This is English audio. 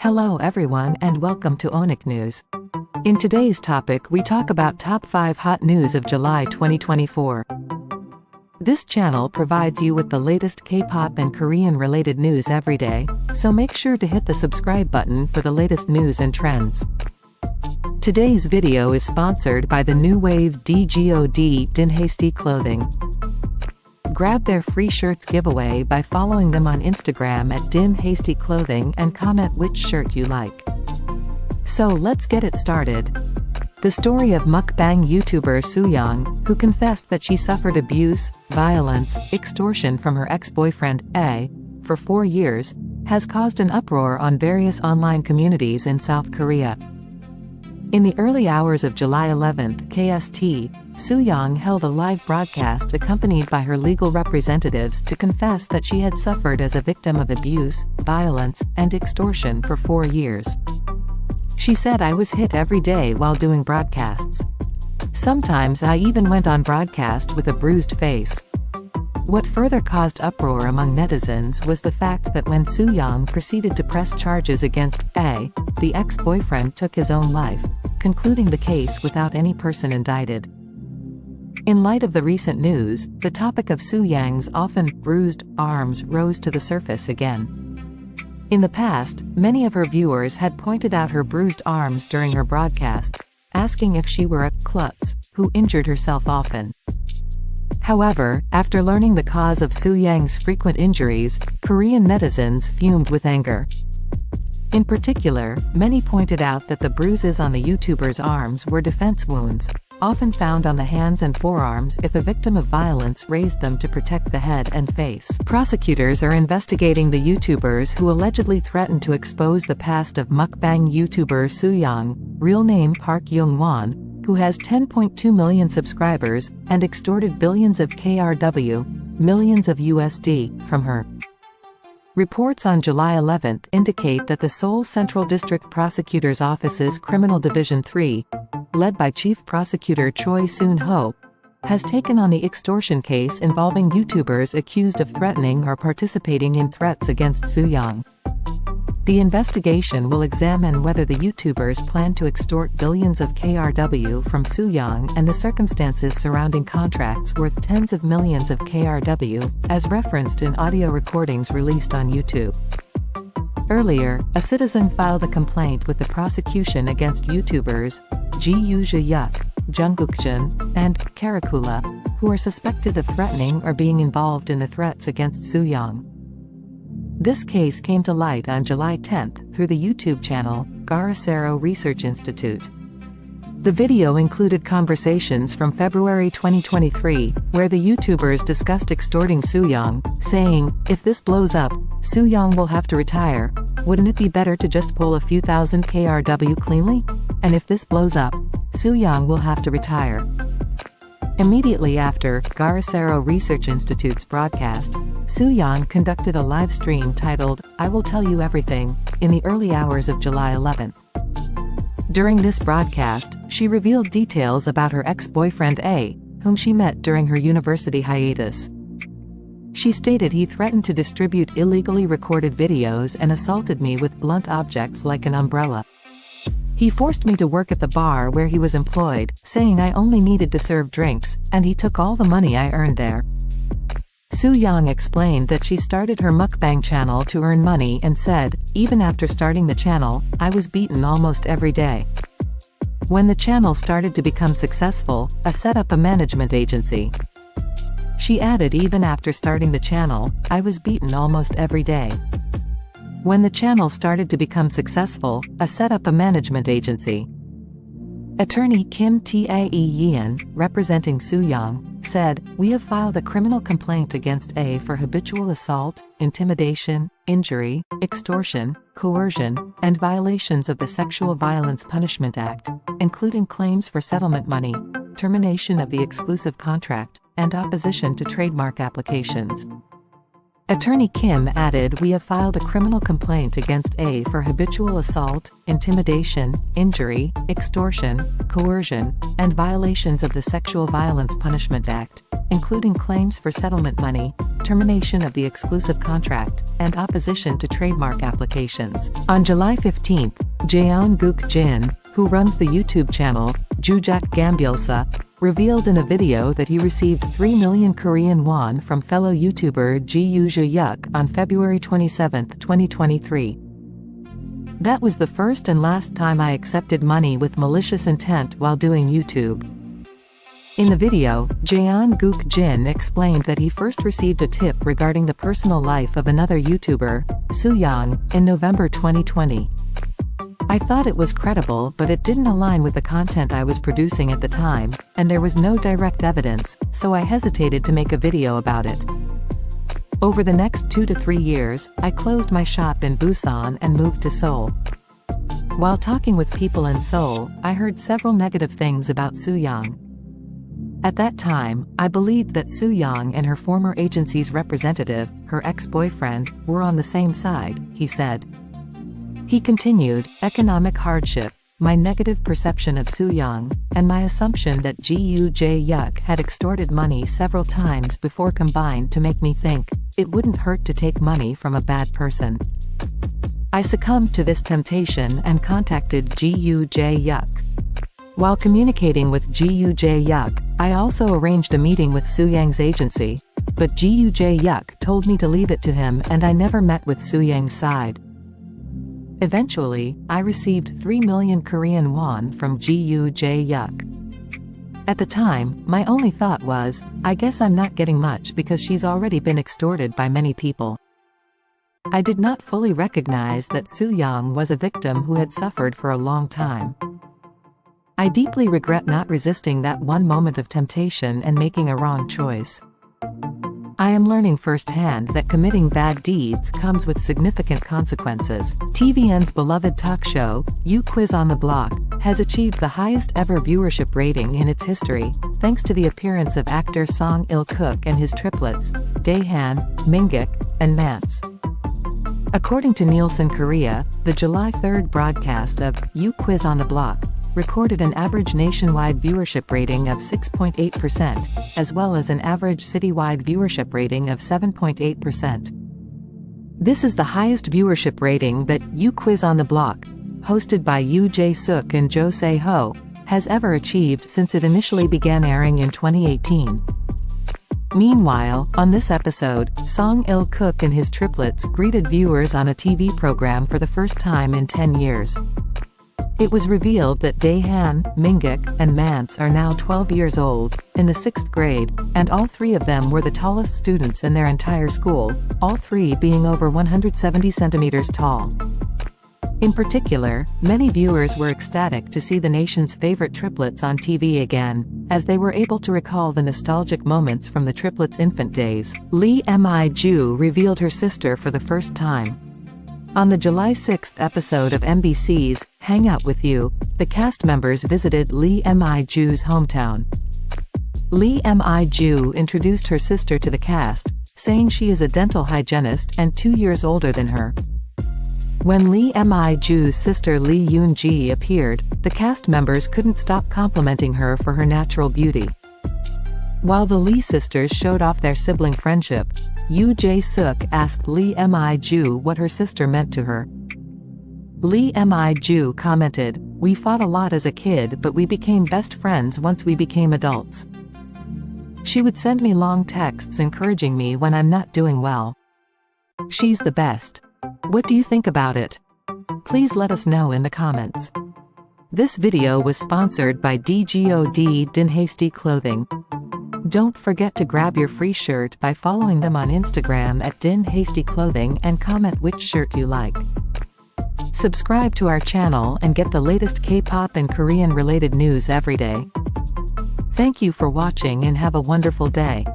Hello everyone and welcome to OHNICKNEWS. In today's topic we talk about top 5 hot news of July 2024. This channel provides you with the latest K-pop and Korean related news every day, so make sure to hit the subscribe button for the latest news and trends. Today's video is sponsored by the new wave DGOD Din Hasty Clothing. Grab their free shirts giveaway by following them on Instagram at Din Hasty Clothing and comment which shirt you like. So let's get it started. The story of mukbang YouTuber Tzuyang, who confessed that she suffered abuse, violence, extortion from her ex-boyfriend, A, for 4 years, has caused an uproar on various online communities in South Korea. In the early hours of July 11, KST, Tzuyang held a live broadcast accompanied by her legal representatives to confess that she had suffered as a victim of abuse, violence, and extortion for 4 years. She said, "I was hit every day while doing broadcasts. Sometimes I even went on broadcast with a bruised face." What further caused uproar among netizens was the fact that when Tzuyang proceeded to press charges against A, the ex-boyfriend took his own life, concluding the case without any person indicted. In light of the recent news, the topic of Tzuyang's often bruised arms rose to the surface again. In the past, many of her viewers had pointed out her bruised arms during her broadcasts, asking if she were a klutz who injured herself often. However, after learning the cause of Tzuyang's frequent injuries, Korean netizens fumed with anger. In particular, many pointed out that the bruises on the YouTuber's arms were defense wounds, often found on the hands and forearms if a victim of violence raised them to protect the head and face. Prosecutors are investigating the YouTubers who allegedly threatened to expose the past of mukbang YouTuber Tzuyang, real name Park Young-won, who has 10.2 million subscribers, and extorted billions of KRW, millions of USD, from her. Reports on July 11 indicate that the Seoul Central District Prosecutor's Office's Criminal Division 3, led by Chief Prosecutor Choi Soon-ho, has taken on the extortion case involving YouTubers accused of threatening or participating in threats against Tzuyang. The investigation will examine whether the YouTubers plan to extort billions of KRW from Tzuyang and the circumstances surrounding contracts worth tens of millions of KRW, as referenced in audio recordings released on YouTube. Earlier, a citizen filed a complaint with the prosecution against YouTubers Ji Yuk, Jungkookjun, and Karakula, who are suspected of threatening or being involved in the threats against Tzuyang. This case came to light on July 10 through the YouTube channel, Garacero Research Institute. The video included conversations from February 2023, where the YouTubers discussed extorting Tzuyang, saying, "If this blows up, Tzuyang will have to retire. Wouldn't it be better to just pull a few thousand KRW cleanly? And if this blows up, Tzuyang will have to retire." Immediately after Garacero Research Institute's broadcast, Tzuyang conducted a live stream titled, "I Will Tell You Everything," in the early hours of July 11. During this broadcast, she revealed details about her ex-boyfriend A, whom she met during her university hiatus. She stated he threatened to distribute illegally recorded videos and assaulted me with blunt objects like an umbrella. He forced me to work at the bar where he was employed, saying I only needed to serve drinks, and he took all the money I earned there. Tzuyang explained that she started her mukbang channel to earn money and said, "Even after starting the channel, I was beaten almost every day. When the channel started to become successful, I set up a management agency." She added, "Even after starting the channel, I was beaten almost every day. When the channel started to become successful, I set up a management agency." Attorney Kim Tae-yeon, representing Tzuyang, said, "We have filed a criminal complaint against A for habitual assault, intimidation, injury, extortion, coercion, and violations of the Sexual Violence Punishment Act, including claims for settlement money, termination of the exclusive contract, and opposition to trademark applications." Attorney Kim added, "We have filed a criminal complaint against A for habitual assault, intimidation, injury, extortion, coercion, and violations of the Sexual Violence Punishment Act, including claims for settlement money, termination of the exclusive contract, and opposition to trademark applications. On July 15, Il Kook TRIPLETS, who runs the YouTube channel Tzuyang Gambyulsa, revealed in a video that he received 3 million Korean won from fellow YouTuber Il Kook on February 27, 2023. That was the first and last time I accepted money with malicious intent while doing YouTube. In the video, Il Kook TRIPLETS explained that he first received a tip regarding the personal life of another YouTuber, Tzuyang, in November 2020. I thought it was credible, but it didn't align with the content I was producing at the time, and there was no direct evidence, so I hesitated to make a video about it. Over the next 2 to 3 years, I closed my shop in Busan and moved to Seoul. While talking with people in Seoul, I heard several negative things about Tzuyang. At that time, I believed that Tzuyang and her former agency's representative, her ex-boyfriend, were on the same side, he said. He continued, economic hardship, my negative perception of Tzuyang, and my assumption that Il Kook had extorted money several times before combined to make me think, it wouldn't hurt to take money from a bad person. I succumbed to this temptation and contacted Il Kook. While communicating with Il Kook, I also arranged a meeting with Tzuyang's agency, but Il Kook told me to leave it to him and I never met with Tzuyang's side. Eventually, I received 3 million Korean won from Il Kook. At the time, my only thought was, I guess I'm not getting much because she's already been extorted by many people. I did not fully recognize that Tzuyang was a victim who had suffered for a long time. I deeply regret not resisting that one moment of temptation and making a wrong choice. I am learning firsthand that committing bad deeds comes with significant consequences. TVN's beloved talk show, You Quiz on the Block, has achieved the highest ever viewership rating in its history, thanks to the appearance of actor Song Il Kook and his triplets, Daehan, Mingguk, and Mance. According to Nielsen Korea, the July 3 broadcast of You Quiz on the Block recorded an average nationwide viewership rating of 6.8%, as well as an average citywide viewership rating of 7.8%. This is the highest viewership rating that You Quiz on the Block, hosted by Yoo Jae-suk and Jo Se-ho, has ever achieved since it initially began airing in 2018. Meanwhile, on this episode, Song Il Kook and his triplets greeted viewers on a TV program for the first time in 10 years. It was revealed that Daehan, Mingguk, and Mance are now 12 years old, in the 6th grade, and all 3 of them were the tallest students in their entire school, all 3 being over 170 centimeters tall. In particular, many viewers were ecstatic to see the nation's favorite triplets on TV again, as they were able to recall the nostalgic moments from the triplets' infant days. Lee Mi-ju revealed her sister for the first time. On the July 6 episode of MBC's Hang Out With You, the cast members visited Lee Mi-ju's hometown. Lee Mi-ju introduced her sister to the cast, saying she is a dental hygienist and 2 years older than her. When Lee Mi-ju's sister Lee Yoon-ji appeared, the cast members couldn't stop complimenting her for her natural beauty. While the Lee sisters showed off their sibling friendship, Yoo Jae-suk asked Lee Mi-ju what her sister meant to her. Lee Mi-ju commented, "We fought a lot as a kid, but we became best friends once we became adults. She would send me long texts encouraging me when I'm not doing well. She's the best. What do you think about it? Please let us know in the comments." This video was sponsored by DGOD Din Hasty Clothing. Don't forget to grab your free shirt by following them on Instagram at Din Hasty Clothing and comment which shirt you like. Subscribe to our channel and get the latest K-pop and Korean related news every day. Thank you for watching and have a wonderful day.